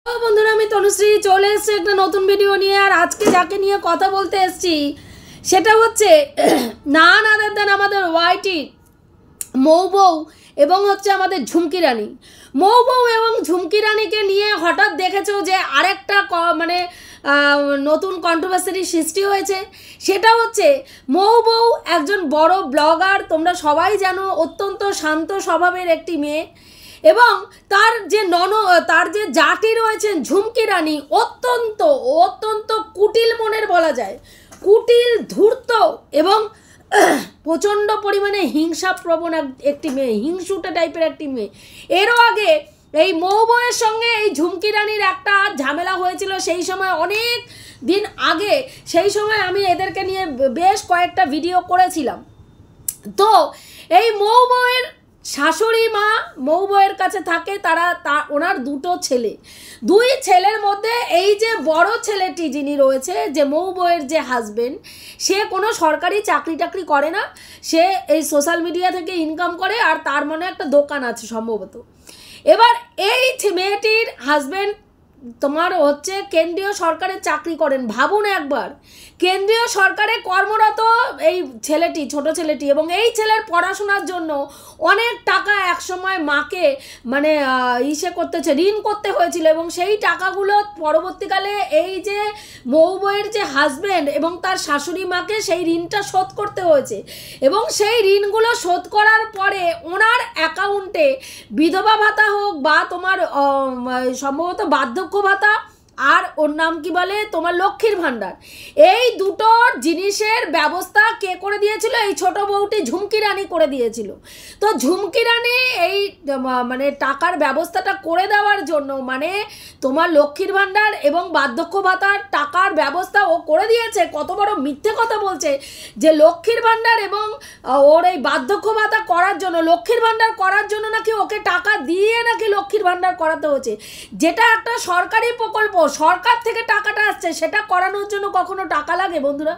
বন্ধুরা আমি তনুশ্রী চলে এসেছি একটা নতুন ভিডিও নিয়ে। আর আজকে যাকে নিয়ে কথা বলতে এসেছি সেটা হচ্ছে নান আদার দেন আমাদের ওয়াইটি মৌ বউ এবং হচ্ছে আমাদের ঝুমকি রানী। মৌ বউ এবং ঝুমকি রানীকে নিয়ে হঠাৎ দেখেছো যে আরেকটা মানে নতুন কন্ট্রোভার্সির সৃষ্টি হয়েছে। সেটা হচ্ছে মৌ বউ একজন বড় ব্লগার, তোমরা সবাই জানো, অত্যন্ত শান্ত স্বভাবের একটি মেয়ে এবং তার যে জাতি রয়েছেন ঝুমকি রানী অত্যন্ত অত্যন্ত কুটিল মনের বলা যায়, কুটিল ধূর্ত এবং প্রচণ্ড পরিমাণে হিংসাপ্রবণ একটি মেয়ে, হিংসুটে টাইপের একটি মেয়ে। এরও আগে এই মৌ বউয়ের সঙ্গে এই ঝুমকি রানীর একটা ঝামেলা হয়েছিল, সেই সময় অনেক দিন আগে। সেই সময় আমি এদেরকে নিয়ে বেশ কয়েকটা ভিডিও করেছিলাম। তো এই মৌ বউয়ের শাশুড়ি মা মৌ বউয়ের কাছে থাকে, ওনার দুটো ছেলে, দুই ছেলের মধ্যে এই যে বড় ছেলেটি যিনি রয়েছে, যে মৌ বউয়ের যে হাজবেন্ড, সে কোনো সরকারি চাকরি টাকরি করে না, সে এই সোশ্যাল মিডিয়া থেকে ইনকাম করে আর তার মনে একটা দোকান আছে সম্ভবত। এবার এই মেয়েটির হাজবেন্ড তোমার হচ্ছে কেন্দ্রীয় সরকারের চাকরি করেন। ভাবুন একবার, কেন্দ্রীয় সরকারে কর্মরত এই ছেলেটি, ছোট ছেলেটি, এবং এই ছেলের পড়াশোনার জন্য অনেক টাকা একসময় মাকে মানে ঋণ করতে হয়েছিল এবং সেই টাকাগুলো পরবর্তীকালে এই যে মৌ বউয়ের যে হাজব্যান্ড এবং তার শাশুড়ি মাকে সেই ঋণটা শোধ করতে হয়েছে এবং সেই ঋণগুলো শোধ করার পরে ওনার অ্যাকাউন্টে বিধবা ভাতা হোক বা তোমার সম্ভবত বার্ধক্য ভাতা আর ওর নাম কি বলে তোমার লক্ষ্মীর ভাণ্ডার, এই দুটো জিনিসের ব্যবস্থা কে করে দিয়েছিল? এই ছোট বউটি ঝুমকি রানী করে দিয়েছিল। তো ঝুমকি রানী এই মানে টাকার ব্যবস্থাটা করে দেওয়ার জন্য, মানে তোমার লক্ষ্মীর ভাণ্ডার এবং বার্ধক্য ভাতার টাকার ব্যবস্থা ও করে দিয়েছে। কত বড় মিথ্যে কথা বলছে যে লক্ষ্মীর ভাণ্ডার এবং ওর এই বার্ধক্য ভাতা করার জন্য, লক্ষ্মীর ভাণ্ডার করার জন্য নাকি ওকে টাকা দিয়ে নাকি লক্ষ্মীর ভাণ্ডার করাতে হয়েছে, যেটা একটা সরকারি প্রকল্প, সরকার থেকে টাকাটা আসছে, সেটা করানোর জন্য কখনো টাকা লাগে বন্ধুরা?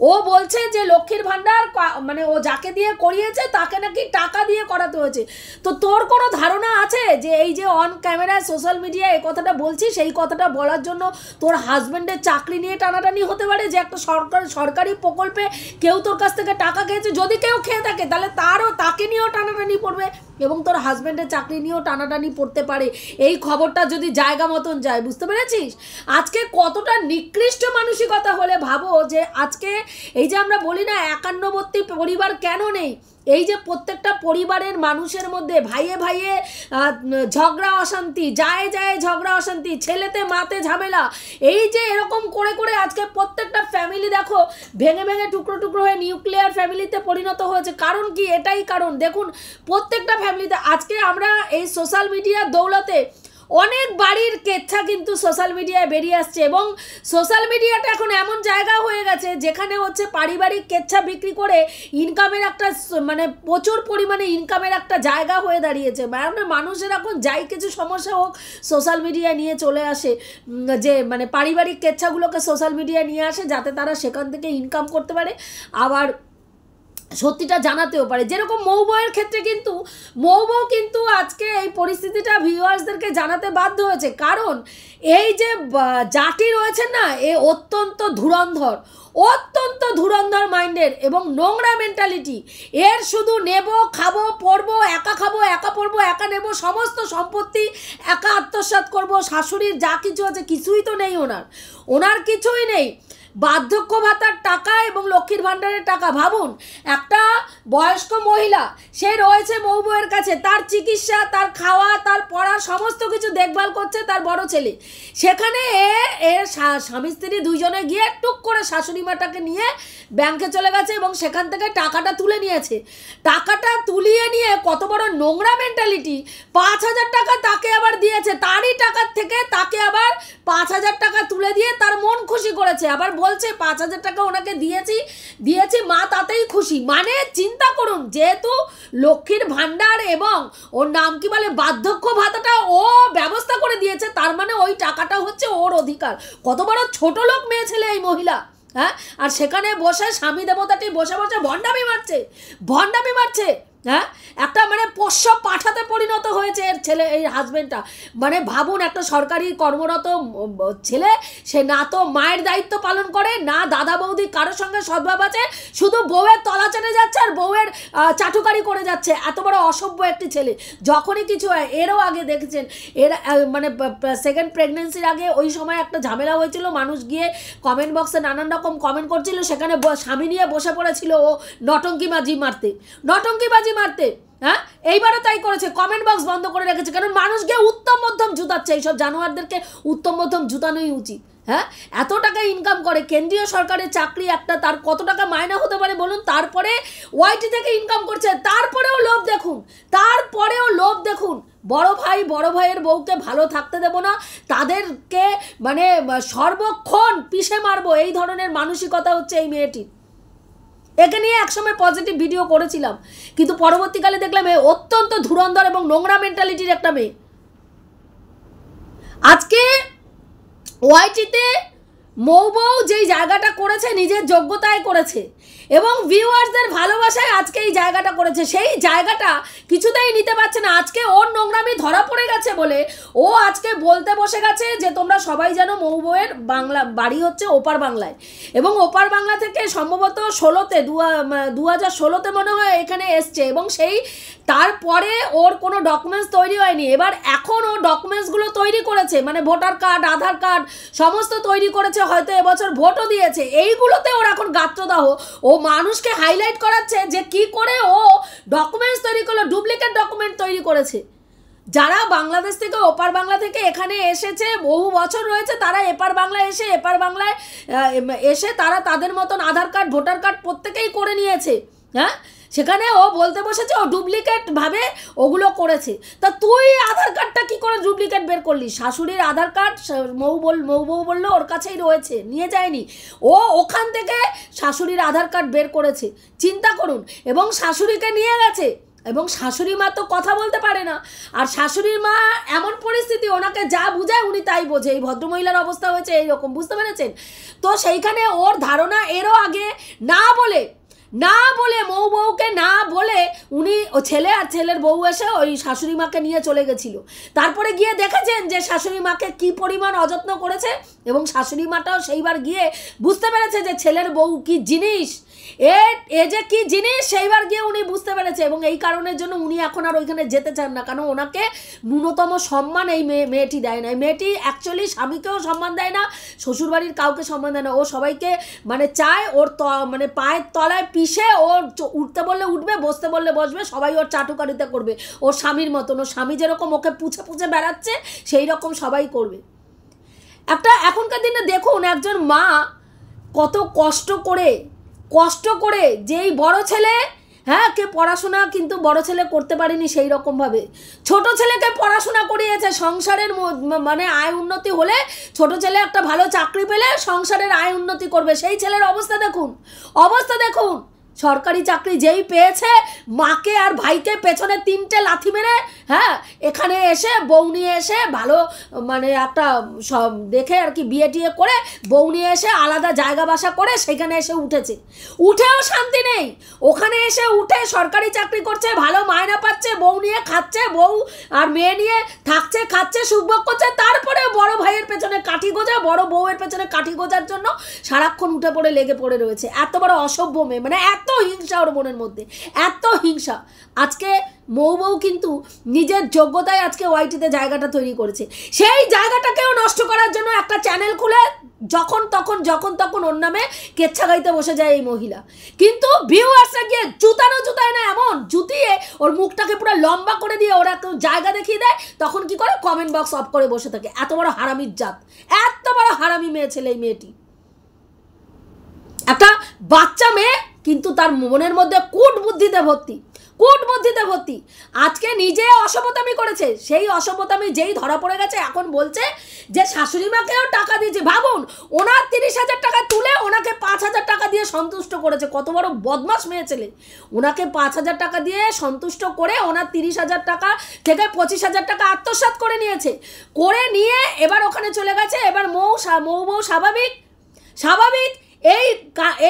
ও বলছে যে লক্ষ্মীর ভাণ্ডার মানে ও যাকে দিয়ে করিয়েছে তাকে নাকি টাকা দিয়ে করাতে হয়েছে। তো তোর কোনো ধারণা আছে যে এই যে অন ক্যামেরায় সোশ্যাল মিডিয়ায় এই কথাটা বলছি, সেই কথাটা বলার জন্য তোর হাজব্যান্ডের চাকরি নিয়ে টানাটানি হতে পারে? যে একটা সরকারি প্রকল্পে কেউ তোর কাছ থেকে টাকা খেয়েছে, যদি কেউ খেয়ে থাকে তাহলে তাকে নিয়েও টানাটানি পড়বে এবং তোর হাজব্যান্ডের চাকরি নিয়েও টানাটানি পড়তে পারে। এই খবরটা যদি জায়গা মতন যায়, বুঝতে পেরেছিস আজকে কতটা নিকৃষ্ট মানসিকতা হলে ভাবো যে আজকে এই যে আমরা বলি না একান্নবর্তী পরিবার কেন নেই, এই যে প্রত্যেকটা পরিবারের মানুষের মধ্যে ভাইয়ে ভাইয়ে ঝগড়া অশান্তি, যায় ঝগড়া অশান্তি, ছেলেতে মাতে ঝামেলা, এই যে এরকম করে করে আজকে প্রত্যেকটা ফ্যামিলি দেখো ভেঙে ভেঙে টুকরো টুকরো হয়ে নিউক্লিয়ার ফ্যামিলিতে পরিণত হয়েছে। কারণ কি? এটাই কারণ। দেখুন প্রত্যেকটা ফ্যামিলিতে আজকে আমরা এই সোশ্যাল মিডিয়ার দৌলতে অনেক বাড়ির কেচ্ছা কিন্তু সোশ্যাল মিডিয়ায় বেরিয়ে আসছে এবং সোশ্যাল মিডিয়াটা এখন এমন জায়গা হয়ে গেছে যেখানে হচ্ছে পারিবারিক কেচ্ছা বিক্রি করে ইনকামের একটা মানে প্রচুর পরিমাণে ইনকামের একটা জায়গা হয়ে দাঁড়িয়েছে। মানে মানুষের এখন যাই কিছু সমস্যা হোক সোশ্যাল মিডিয়ায় নিয়ে চলে আসে, যে মানে পারিবারিক কেচ্ছাগুলোকে সোশ্যাল মিডিয়ায় নিয়ে আসে যাতে তারা সেখান থেকে ইনকাম করতে পারে, আবার সত্যিটা জানাতেও পারে। যেরকম মৌ বউয়ের ক্ষেত্রে কিন্তু মৌ বউ কিন্তু আজকে এই পরিস্থিতিটা ভিউয়ার্সদেরকে জানাতে বাধ্য হয়েছে, কারণ এই যে জাতি রয়েছে না, এ অত্যন্ত ধুরন্ধর মাইন্ডের এবং নোংরা মেন্টালিটি। এর শুধু নেব, খাবো, পরবো, একা খাবো, একা পরবো, একা নেব, সমস্ত সম্পত্তি একা আত্মসাৎ করবো, শাশুড়ির যা কিছু আছে কিছুই তো নেই ওনার কিছুই নেই। বার্ধক্য ভাতার টাকা এবং লক্ষ্মীর ভাণ্ডারের টাকা, ভাবুন একটা বয়স্ক মহিলা সে রয়েছে মৌ বউয়ের কাছে, তার চিকিৎসা, তার খাওয়া, তার পড়া সমস্ত কিছু দেখভাল করছে তার বড় ছেলে। সেখানে এর স্বামী স্ত্রী দুইজনে গিয়ে টুক করে শাশুড়ি মাটাকে নিয়ে ব্যাংকে চলে গেছে এবং সেখান থেকে টাকাটা তুলে নিয়েছে। টাকাটা তুলিয়ে নিয়ে কত বড় নোংরা মেন্টালিটি, 5,000 টাকা তাকে আবার দিয়েছে, তারই টাকার থেকে তাকে আবার 5,000 টাকা তুলে দিয়ে তার মন খুশি করেছে, আবার বলছে 5,000 টাকা ওনাকে দিয়েছি মা তাতেই খুশি। মানে চিন্তা করুন, যেহেতু লক্ষ্মীর ভাণ্ডার এবং ওর নাম কি বলে বার্ধক্য ভাতাটা ও ব্যবস্থা করে দিয়েছে, তার মানে ওই টাকাটা হচ্ছে ওর অধিকার। কত বড় ছোট লোক মেয়ে ছেলে এই মহিলা, হ্যাঁ? আর সেখানে বসে স্বামী দেবতাটি বসে বসে ভণ্ডামি মারছে। হ্যাঁ, একটা মানে পোষ্য পাঠাতে পরিণত হয়েছে এর ছেলে, এই হাজবেন্ডটা। মানে ভাবুন, একটা সরকারি কর্মরত ছেলে, সে না তো মায়ের দায়িত্ব পালন করে, না দাদা বৌদি কারোর সঙ্গে সদ্ভাব আছে, শুধু বউয়ের তলা চেনে যাচ্ছে আর বউয়ের চাটুকারি করে যাচ্ছে। এত বড় অসভ্য একটি ছেলে। যখনই কিছু হয়, এরও আগে দেখেছেন, এর মানে সেকেন্ড প্রেগনেন্সির আগে ওই সময় একটা ঝামেলা হয়েছিল, মানুষ গিয়ে কমেন্ট বক্সে নানান রকম কমেন্ট করছিল, সেখানে স্বামী নিয়ে বসে পড়েছিল ও নটঙ্কিবাজি মারতে। হ্যাঁ, এইবারও তাই করেছে, কমেন্ট বক্স বন্ধ করে রেখেছে, কারণ মানুষকে উত্তম মধ্যম জুতাচ্ছে। এইসব জানোয়ারদেরকে উত্তম মধ্যম জুতানোই উচিত। হ্যাঁ, এত টাকা ইনকাম করে, কেন্দ্রীয় সরকারের চাকরি একটা, তার কত টাকা মায়না হতে পারে বলুন? তারপরে ওয়াইটি থেকে ইনকাম করছে, তারপরেও লোভ দেখুন। বড় ভাইয়ের বউকে ভালো থাকতে দেব না, তাদেরকে মানে সর্বক্ষণ পিষে মারবো, এই ধরনের মানসিকতা হচ্ছে এই মেয়েটির। একে নিয়ে একসময় পজিটিভ ভিডিও করেছিলাম, কিন্তু পরবর্তীকালে দেখলাম এ অত্যন্ত ধুরন্ধর এবং নোংরা মেন্টালিটির একটা মেয়ে। আজকে ওয়াইটিতে মৌবউ যেই জায়গাটা করেছে নিজের যোগ্যতায় করেছে এবং ভিউয়ার্সদের ভালোবাসায় আজকে এই জায়গাটা করেছে, সেই জায়গাটা কিছুতেই নিতে পারছে না। আজকে ওর নোংরামি ধরা পড়ে গেছে বলে ও আজকে বলতে বসে গেছে যে তোমরা সবাই জানো মৌবউয়ের বাংলা বাড়ি হচ্ছে ওপার বাংলায়, এবং ওপার বাংলা থেকে সম্ভবত 2016-তে মনে হয় এখানে এসছে, এবং সেই তারপরে ওর কোনো ডকুমেন্টস তৈরি হয়নি। এবার এখন ও ডকুমেন্টসগুলো তৈরি করেছে, মানে ভোটার কার্ড, আধার কার্ড সমস্ত তৈরি করেছে, হয়তো এবছর ভোটও দিয়েছে। এইগুলোতে ওর এখন গাত্রদাহ, ও মানুষকে হাইলাইট করাচ্ছে যে কি করে ও ডকুমেন্টস তৈরি করলো, ডুপ্লিকেট ডকুমেন্ট তৈরি করেছে। যারা বাংলাদেশ থেকে ওপার বাংলা থেকে এখানে এসেছে, বহু বছর রয়েছে, তারা এপার বাংলায় এসে তারা তাদের মতন আধার কার্ড, ভোটার কার্ড প্রত্যেকেই করে নিয়েছে। হ্যাঁ, সেখানে ও বলতে বসেছে ও ডুপ্লিকেট ভাবে ওগুলো করেছে। তা তুই আধার কার্ডটা কি করে ডুপ্লিকেট বের করলি? শাশুড়ির আধার কার্ড মৌ বললো ওর কাছেই রয়েছে, নিয়ে যায়নি, ও ওখান থেকে শাশুড়ির আধার কার্ড বের করেছে। চিন্তা করুন, এবং শাশুড়িকে নিয়ে গেছে, এবং শাশুড়ি মা তো কথা বলতে পারে না, আর শাশুড়ির মা এমন পরিস্থিতি, ওনাকে যা বুঝায় উনি তাই বোঝে। এই ভদ্রমহিলার অবস্থা হয়েছে এইরকম, বুঝতে পেরেছেন তো? সেইখানে ওর ধারণা, এরও আগে না বলে মৌ বউকে না বলে উনি ও ছেলে আর ছেলের বউ এসে ওই শাশুড়ি মাকে নিয়ে চলে গেছিল। তারপরে গিয়ে দেখেছেন যে শাশুড়ি মাকে কি পরিমাণ অযত্ন করেছে, এবং শাশুড়ি মাটাও সেইবার গিয়ে বুঝতে পেরেছে যে ছেলের বউ কি জিনিস, এ যে কি জিনিস, সেইবার গিয়ে উনি বুঝতে পেরেছে, এবং এই কারণের জন্য উনি এখন আর ওইখানে যেতে চান না, কারণ ওনাকে ন্যূনতম সম্মান এই মেয়েটি দেয় না। এই মেয়েটি অ্যাকচুয়ালি স্বামীকেও সম্মান দেয় না, শ্বশুরবাড়ির কাউকে সম্মান দেয় না। ও সবাইকে মানে চায় ওর মানে পায়ের তলায় পিষে, ওর উঠতে বললে উঠবে, বসতে বললে বসবে, সবাই ওর চাটুকারিতা করবে ওর স্বামীর মতন। ওর স্বামী যেরকম ওকে পুছে বেড়াচ্ছে, সেই রকম সবাই করবে। একটা এখনকার দিনে দেখুন, একজন মা কত কষ্ট করে যেই বড় ছেলে, হ্যাঁ, কে পড়াশোনা কিন্তু বড় ছেলে করতে পারেনি সেই রকমভাবে, ছোট ছেলেকে পড়াশোনা করিয়েছে, সংসারের মানে আয় উন্নতি হলে, ছোট ছেলে একটা ভালো চাকরি পেলে সংসারের আয় উন্নতি করবে। সেই ছেলের অবস্থা দেখুন, সরকারি চাকরি যেই পেয়েছে, মাকে আর ভাইকে পেছনে 3টে লাথি মেরে, হ্যাঁ, এখানে এসে বউ নিয়ে এসে ভালো মানে একটা সব দেখে আর কি বিয়ে টিয়ে করে বউ নিয়ে এসে আলাদা জায়গা বাসা করে সেখানে এসে উঠেও শান্তি নেই। ওখানে এসে উঠে সরকারি চাকরি করছে, ভালো মায়না পাচ্ছে, বউ নিয়ে খাচ্ছে, বউ আর মেয়ে নিয়ে থাকছে, খাচ্ছে, সুখভোগ করছে, তারপরে বড় ভাইয়ের পেছনে কাঠি গোজা, বড় বউয়ের পেছনে কাঠি গোজার জন্য সারাক্ষণ উঠে পড়ে লেগে পড়ে রয়েছে। এত বড় অসভ্য মেয়ে, মানে এত হিংসা ওর মনের মধ্যে, এত হিংসা। আজকে মৌ কিন্তু নিজের যোগ্যতায় আজকে ওয়াইটিতে জায়গাটা তৈরি করেছে, সেই জায়গাটাকেও নষ্ট করার জন্য একটা চ্যানেল খুলে যখন তখন ওর নামে কেচ্ছা গাইতে বসে যায় এই মহিলা। কিন্তু ভিউয়ার্সরা গিয়ে জুতায় না, এমন জুতিয়ে ওর মুখটাকে পুরো লম্বা করে দিয়ে ওরা কেউ জায়গা দেখিয়ে দেয়, তখন কি করে কমেন্ট বক্স অফ করে বসে থাকে। এত বড় হারামির জাত, এত বড় হারামি মেয়ে ছেলে এই মেয়েটি, একটা বাচ্চা মেয়ে, কিন্তু তার মনের মধ্যে কূট বুদ্ধিতে ভর্তি। আজকে নিজে অসভ্যতামি করেছে, সেই অসভ্যতামি যেই ধরা পড়ে গেছে, এখন বলছে যে শাশুড়ি মাকেও টাকা দিয়েছে। ভাবুন, ওনার 30,000 টাকা তুলে ওনাকে 5,000 টাকা দিয়ে সন্তুষ্ট করেছে। কত বড় বদমাশ মেয়ে ছেলে! ওনাকে 5,000 টাকা দিয়ে সন্তুষ্ট করে ওনার 30,000 টাকা থেকে 25,000 টাকা আত্মসাৎ করে নিয়ে এবার ওখানে চলে গেছে। এবার মৌ বউ স্বাভাবিক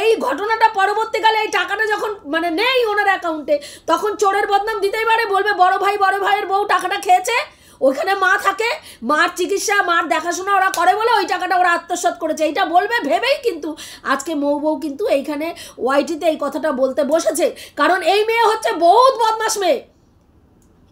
এই ঘটনাটা পরবর্তীকালে এই টাকাটা যখন মানে নেই ওনার অ্যাকাউন্টে, তখন চোরের বদনাম দিতেই পারে, বলবে বড় ভাইয়ের বউ টাকাটা খেয়েছে, ওইখানে মা থাকে, মার চিকিৎসা মার দেখাশোনা ওরা করে বলে ওই টাকাটা ওরা আত্মসাৎ করেছে, এইটা বলবে ভেবেই কিন্তু আজকে মৌ বউ কিন্তু এইখানে ওয়াইটিতে এই কথাটা বলতে বসেছে। কারণ এই মেয়ে হচ্ছে বহুত বদমাশ মেয়ে।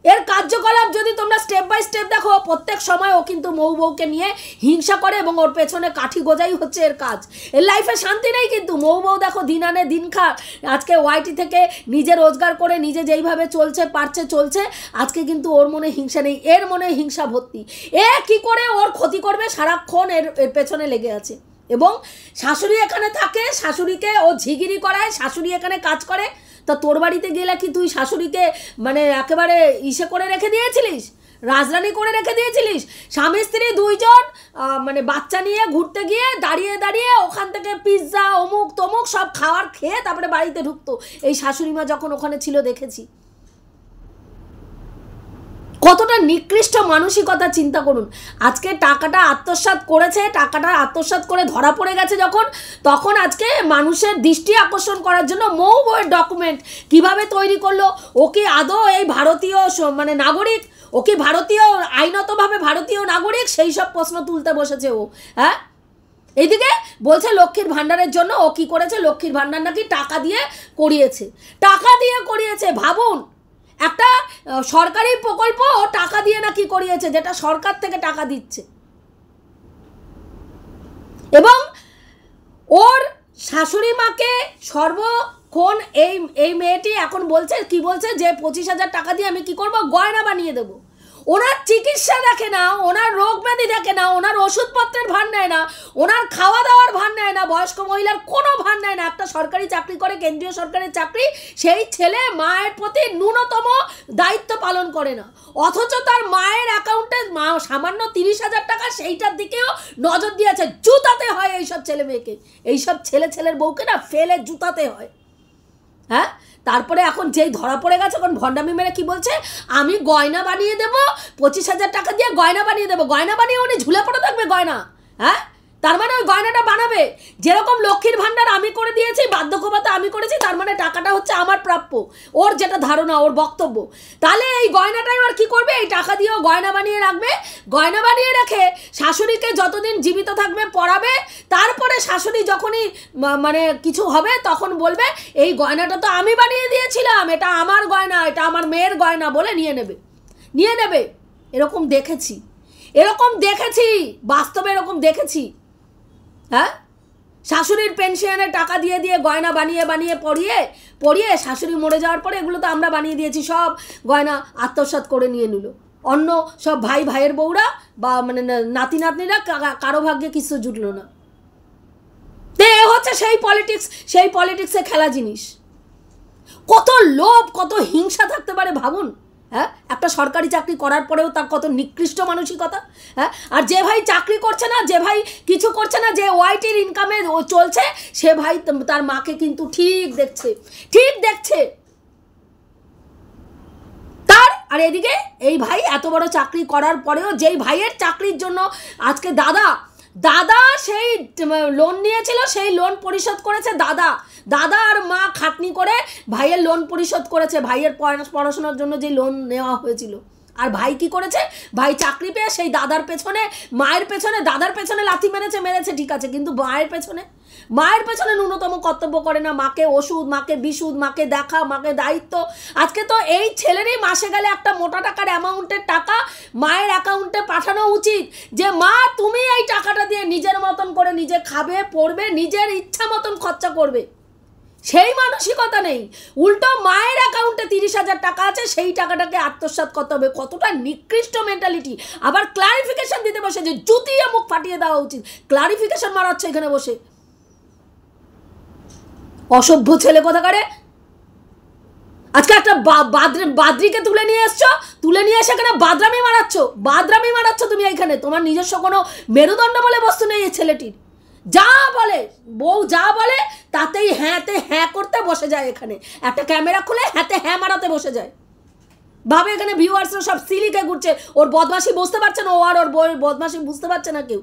এর কার্যকলাপ যদি তোমরা স্টেপ বাই স্টেপ দেখো, প্রত্যেক সময় ও কিন্তু মৌ বউকে নিয়ে হিংসা করে এবং ওর পেছনে কাঠি গোজাই হচ্ছে এর কাজ। এর লাইফে শান্তি নেই কিন্তু। মৌ বউ দেখো দিন আনে দিন খা, আজকে ওয়াইটি থেকে নিজে রোজগার করে নিজে যেইভাবে চলছে, আজকে কিন্তু ওর মনে হিংসা নেই, এর মনে হিংসা ভর্তি। এ কি করে ওর ক্ষতি করবে সারাক্ষণ এর পেছনে লেগে আছে। এবং শাশুড়ি এখানে থাকে, শাশুড়িকে ও ঝিগিরি করায়, শাশুড়ি এখানে কাজ করে। তা তোর বাড়িতে গেলে কি তুই শাশুড়িকে মানে একেবারে ইসে করে রেখে দিয়েছিলিস, রাজরানি করে রেখে দিয়েছিলিস? স্বামী স্ত্রী দুইজন মানে বাচ্চা নিয়ে ঘুরতে গিয়ে দাঁড়িয়ে ওখান থেকে পিৎজা অমুক তমুক সব খাওয়ার খেয়ে তারপরে বাড়িতে ঢুকতো এই শাশুড়ি মা যখন ওখানে ছিল, দেখেছি। কতটা নিকৃষ্ট মানসিকতা চিন্তা করুন। আজকে টাকাটা আত্মসাৎ করেছে, টাকাটা আত্মসাৎ করে ধরা পড়ে গেছে যখন, তখন আজকে মানুষের দৃষ্টি আকর্ষণ করার জন্য মৌ বউয়ের ডকুমেন্ট কিভাবে তৈরি করলো, ও কি আদৌ এই ভারতীয় মানে নাগরিক, ও কি ভারতীয় আইনতভাবে ভারতীয় নাগরিক, সেই সব প্রশ্ন তুলতে বসেছে ও। হ্যাঁ, এইদিকে বলছে লক্ষ্মীর ভাণ্ডারের জন্য ও কি করেছে, লক্ষ্মীর ভাণ্ডার নাকি টাকা দিয়ে করিয়েছে। ভাবুন, একটা সরকারি প্রকল্প টাকা দিয়ে নাকি করিয়েছে, যেটা সরকার থেকে টাকা দিচ্ছে। এবং ওর শাশুড়ি মাকে সর্বক্ষণ এই মেয়েটি এখন বলছে যে 25,000 টাকা দিয়ে আমি কি করব, গয়না বানিয়ে দেবো। ওনার চিকিৎসা দেখে না, ওনার রোগ ব্যাধি দেখে না, ওনার ওষুধপত্রের ভার নেয় না, ওনার খাওয়া দাওয়ার ভার নেয় না, বয়স্ক মহিলার কোনো ভার নেয় না। একটা সরকারি চাকরি করে, কেন্দ্রীয় সরকারের চাকরি, সেই ছেলে মায়ের প্রতি ন্যূনতম দায়িত্ব পালন করে না। অথচ তার মায়ের অ্যাকাউন্টে সামান্য 30,000 টাকা, সেইটার দিকেও নজর দিয়েছে। জুতাতে হয় এইসব ছেলে মেয়েকে, এইসব ছেলের বউকে না ফেলে জুতাতে হয়। হ্যাঁ, তারপরে এখন যেই ধরা পড়ে গেছে, এখন ভণ্ডামি মেরে কি বলছে, আমি গয়না বানিয়ে দেবো, 25,000 টাকা দিয়ে গয়না বানিয়ে দেবো। গয়না বানিয়ে উনি ঝুলে পড়ে থাকবে গয়না? হ্যাঁ, তার মানে ওই গয়নাটা বানাবে। যেরকম লক্ষ্মীর ভাণ্ডার আমি করে দিয়েছি, বার্ধক্য ভাতা আমি করেছি, তার মানে টাকাটা হচ্ছে আমার প্রাপ্য, ওর যেটা ধারণা, ওর বক্তব্য। তাহলে এই গয়নাটাই আর কি করবে, এই টাকা দিয়েও গয়না বানিয়ে রাখবে। গয়না বানিয়ে রেখে শাশুড়িকে যতদিন জীবিত থাকবে পড়াবে, তারপরে শাশুড়ি যখনই মানে কিছু হবে তখন বলবে এই গয়নাটা তো আমি বানিয়ে দিয়েছিলাম, এটা আমার গয়না, এটা আমার মেয়ের গয়না বলে নিয়ে নেবে। এরকম দেখেছি বাস্তবে, এরকম দেখেছি। হ্যাঁ, শাশুড়ির পেনশনের টাকা দিয়ে গয়না বানিয়ে পড়িয়ে শাশুড়ি মরে যাওয়ার পরে এগুলো তো আমরা বানিয়ে দিয়েছি, সব গয়না আত্মসাৎ করে নিয়ে নিল। অন্য সব ভাইয়ের বউরা বা মানে নাতি নাতনিরা কারো ভাগ্যে কিছু জুটলো না। তো এ হচ্ছে সেই পলিটিক্সে খেলা জিনিস। কত লোভ, কত হিংসা থাকতে পারে ভাবুন। হ্যাঁ, একটা সরকারি চাকরি করার পরেও তার কত নিকৃষ্ট মানসিকতা। হ্যাঁ, আর যে ভাই চাকরি করছে না, যে ভাই কিছু করছে না, যে ওয়াইটির ইনকামে ও চলছে, সে ভাই তার মাকে কিন্তু ঠিক দেখছে। আর এদিকে এই ভাই এত বড় চাকরি করার পরেও, যেই ভাইয়ের চাকরির জন্য আজকে দাদা সেই লোন নিয়েছিল, সেই লোন পরিশোধ করেছে দাদা আর মা খাটনি করে ভাইয়ের লোন পরিশোধ করেছে, ভাইয়ের পড়াশোনার জন্য যে লোন নেওয়া হয়েছিল। আর ভাই কি করেছে, ভাই চাকরি পেয়ে সেই দাদার পেছনে লাথি মেরেছে ঠিক আছে, কিন্তু মায়ের পেছনে ন্যূনতম কর্তব্য করে না। মাকে ওষুধ, মাকে বিশুদ্ধ, মাকে দেখা, মাকে দায়িত্ব। আজকে তো এই ছেলেরই মাসে গেলে একটা মোটা টাকার অ্যামাউন্টের টাকা মায়ের অ্যাকাউন্টে পাঠানো উচিত, যে মা তুমি এই টাকাটা দিয়ে নিজের মতন করে নিজে খাবে, পড়বে, নিজের ইচ্ছা মতন খরচা করবে। সেই মানসিকতা নেই, উল্টো মায়ের অ্যাকাউন্টে 30,000 টাকা আছে, সেই টাকাটাকে আত্মসাৎ করতে হবে। কতটা নিকৃষ্ট মেন্টালিটি। আবার ক্লারিফিকেশন দিতে বসে যে জুতিয়ে মুখ ফাটিয়ে দেওয়া উচিত, ক্লারিফিকেশন মারাচ্ছে এখানে বসে। অসভ্য ছেলে কোথাকারে। আজকে একটা বাদ্রিকে তুলে নিয়ে এসে এখানে বাদরামি মারাচ্ছ তুমি এইখানে। তোমার নিজস্ব কোনো মেরুদণ্ড বলে বস্তু নেই এই ছেলেটির। যা বলে বউ, যা বলে তাতেই হ্যাঁ করতে বসে যায়। এখানে একটা ক্যামেরা খুলে হ্যাঁ মারাতে বসে যায়। ভাবে এখানে ভিউয়ার্সরা সব সিলিকে ঘুরছে, ওর বদমাশি বুঝতে পারছে না, ও আর ওর বউয়ের বদমাশি বুঝতে পারছে না কেউ।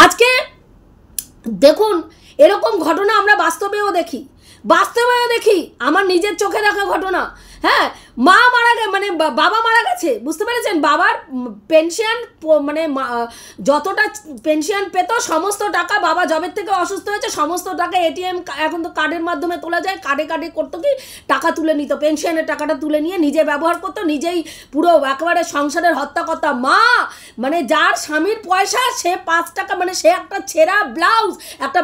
আজকে দেখুন এরকম ঘটনা আমরা বাস্তবেও দেখি, আমার নিজের চোখে দেখা ঘটনা। হ্যাঁ, মা মারা গেছে, মানে বাবা মারা গেছে, বুঝতে পেরেছেন? বাবার পেনশন, মানে যতটা পেনশন পেত সমস্ত টাকা, বাবা জবের থেকে অসুস্থ হয়েছে, সমস্ত টাকা এটিএম, এখন তো কার্ডের মাধ্যমে তোলা যায়, কার্ডে করতো কি টাকা তুলে নিত, পেনশনের টাকাটা তুলে নিয়ে নিজে ব্যবহার করতো, নিজেই পুরো একেবারে সংসারের হত্যাকর্তা। মা মানে যার স্বামীর পয়সা, সে 5 টাকা, মানে সে একটা ছেঁড়া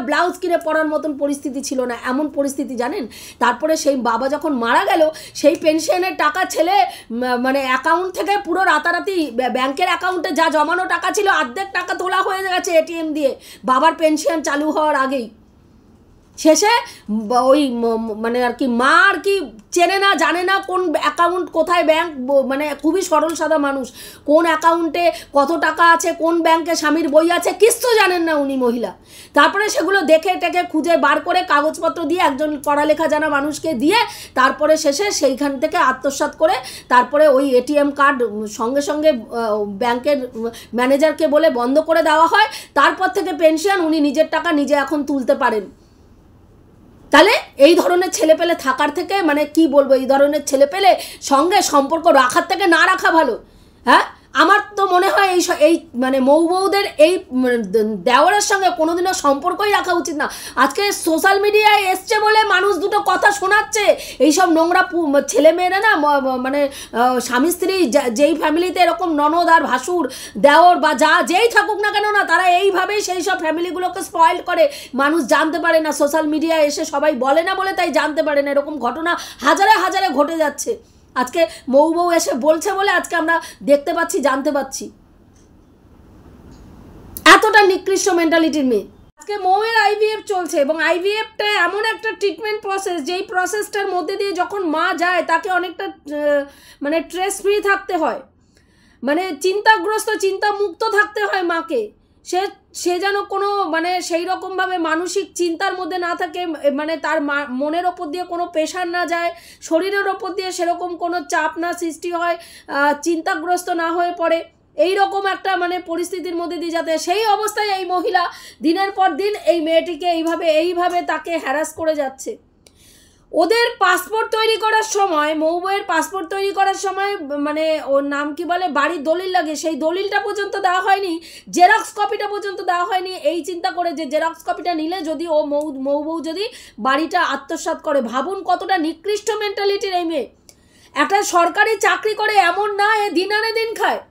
ব্লাউজ কিনে পরার মতন পরিস্থিতি ছিল না, এমন পরিস্থিতি, জানেন? তারপরে সেই বাবা যখন মারা গেল, সেই পেনশনের টাকা ছেলে মানে অ্যাকাউন্ট থেকে পুরো রাতারাতি ব্যাংকের অ্যাকাউন্টে যা জমানো টাকা ছিল অর্ধেক টাকা তোলা হয়ে গেছে এটিএম দিয়ে, বাবার পেনশন চালু হওয়ার আগেই। শেষে ওই মানে আর কি মা আর কি চেনে না, জানে না কোন অ্যাকাউন্ট কোথায়, ব্যাংক, মানে খুবই সরল সাদা মানুষ, কোন অ্যাকাউন্টে কত টাকা আছে, কোন ব্যাংকে স্বামীর বই আছে, কিচ্ছু জানেন না উনি মহিলা। তারপরে সেগুলো দেখে টেকে খুঁজে বার করে কাগজপত্র দিয়ে একজন পড়ালেখা জানা মানুষকে দিয়ে তারপরে শেষে সেইখান থেকে আত্মসাৎ করে তারপরে ওই এটিএম কার্ড সঙ্গে সঙ্গে ব্যাংকের ম্যানেজারকে বলে বন্ধ করে দেওয়া হয়। তারপর থেকে পেনশন উনি নিজের টাকা নিজে এখন তুলতে পারেন। তাহলে এই ধরনের ছেলেপেলে থাকার থেকে, মানে কি বলবো, এই ধরনের ছেলেপেলে সঙ্গে সম্পর্ক রাখার থেকে না রাখা ভালো। হ্যাঁ, আমার তো মনে হয় এই মানে মৌ বউদের এই দেওয়ারের সঙ্গে কোনোদিনও সম্পর্কই রাখা উচিত না। আজকে সোশ্যাল মিডিয়ায় এসছে বলে মানুষ দুটো কথা শোনাচ্ছে, এইসব নোংরা ছেলেমেয়েরা না, মানে স্বামী স্ত্রী যেই ফ্যামিলিতে এরকম ননদ আর ভাসুর দেওর বা যেই থাকুক না কেন না, তারা এইভাবেই সেই সব ফ্যামিলিগুলোকে স্পয়েল করে। মানুষ জানতে পারে না, সোশ্যাল মিডিয়ায় এসে সবাই বলে না বলে তাই জানতে পারে না, এরকম ঘটনা হাজারে হাজারে ঘটে যাচ্ছে। আজকে মৌ বউ এসে বলছে বলে আজকে আমরা দেখতে পাচ্ছি, জানতে পাচ্ছি, এতটা নিকৃষ্ট মেন্টালিটির মেয়ে। আজকে মৌয়ের আইভিএফ চলছে এবং আইভিএফটা এমন একটা ট্রিটমেন্ট প্রসেস, যেই প্রসেসটার মধ্যে দিয়ে যখন মা যায় তাকে অনেকটা মানে স্ট্রেস ফ্রি থাকতে হয়, মানে চিন্তাগ্রস্ত, চিন্তামুক্ত থাকতে হয় মাকে। সে যেন কোনো মানে সেই রকমভাবে মানসিক চিন্তার মধ্যে না থাকে, মানে তার মনের ওপর দিয়ে কোনো প্রেশার না যায়, শরীরের ওপর দিয়ে সেরকম কোনো চাপ না সৃষ্টি হয়, চিন্তাগ্রস্ত না হয়ে পড়ে, এই রকম একটা মানে পরিস্থিতির মধ্যে দিয়ে যাতে, সেই অবস্থায় এই মহিলা দিনের পর দিন এই মেয়েটিকে এইভাবে তাকে হ্যারাস করে যাচ্ছে। ওদের পাসপোর্ট তৈরি করার সময়, মৌ বউয়ের পাসপোর্ট তৈরি করার সময় মানে ওর নাম কি বলে, বাড়ির দলিল লাগে, সেই দলিলটা পর্যন্ত দেওয়া হয়নি, জেরক্স কপিটা পর্যন্ত দেওয়া হয়নি, এই চিন্তা করে যে জেরক্স কপিটা নিলে যদি ও মৌ বউ যদি বাড়িটা আত্মসাৎ করে। ভাবুন কতটা নিকৃষ্ট মেন্টালিটির এই মেয়ে। একটা সরকারি চাকরি করে এমন না এ দিন আনে দিন খায়।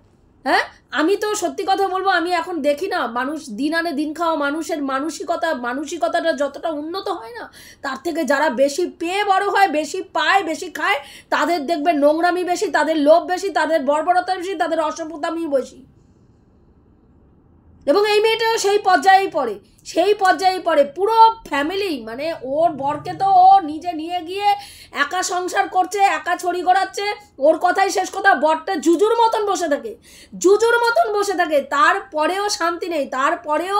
হ্যাঁ, আমি তো সত্যি কথা বলবো, আমি এখন দেখি না মানুষ দিন আনে দিন খাওয়া মানুষের মানসিকতাটা যতটা উন্নত হয় না, তার থেকে যারা বেশি পেয়ে বড় হয়, বেশি পায়, বেশি খায়, তাদের দেখবে নোংরামি বেশি, তাদের লোভ বেশি, তাদের বর্বরতা বেশি, তাদের অসভ্যতামি বেশি। এবং এই মেয়েটাও সেই পর্যায়েই পড়ে পুরো ফ্যামিলি, মানে ওর বরকে তো ও নিজে নিয়ে গিয়ে একা সংসার করছে, একা ছড়ি ঘোরাচ্ছে, ওর কথাই শেষ কথা। বরটা জুজুর মতন বসে থাকে, তারপরেও শান্তি নেই, তারপরেও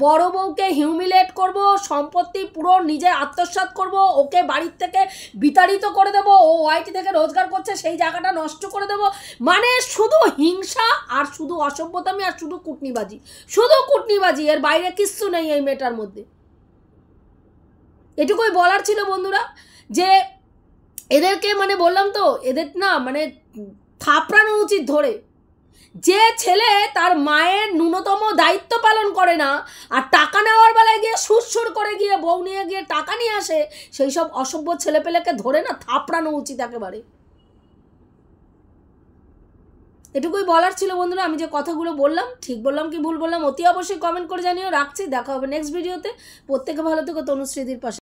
বড় বউকে হিউমিলেট করব, সম্পত্তি পুরো নিজে আত্মসাৎ করব, ওকে বাড়ির থেকে বিতাড়িত করে দেব, ও ওয়াইটি থেকে রোজগার করছে সেই জায়গাটা নষ্ট করে দেব, মানে শুধু হিংসা আর শুধু অসভ্যতামি আর শুধু কুটনিবাজি, এর বাইরে কিচ্ছু নেই এই মেয়েটার মধ্যে। এটুকুই বলার ছিল বন্ধুরা, যে এদেরকে মানে বললাম তো, এদের না মানে থাপড়ানো উচিত ধরে। যে ছেলে তার মায়ের ন্যূনতম দায়িত্ব পালন করে না আর টাকা নেওয়ার বেলায় গিয়ে সুরসুর করে গিয়ে বউ নিয়ে গিয়ে টাকা নিয়ে আসে, সেই সব অসভ্য ছেলেপেলেকে ধরে না থাপড়ানো উচিত একেবারে। এটুকুই বলার ছিল বন্ধুরা। আমি যে কথাগুলো বললাম ঠিক বললাম কি ভুল বললাম অতি অবশ্যই কমেন্ট করে জানিও। রাখছি, দেখা হবে নেক্সট ভিডিওতে। প্রত্যেকে ভালো থেকো, তনুশ্রীদির পাশে।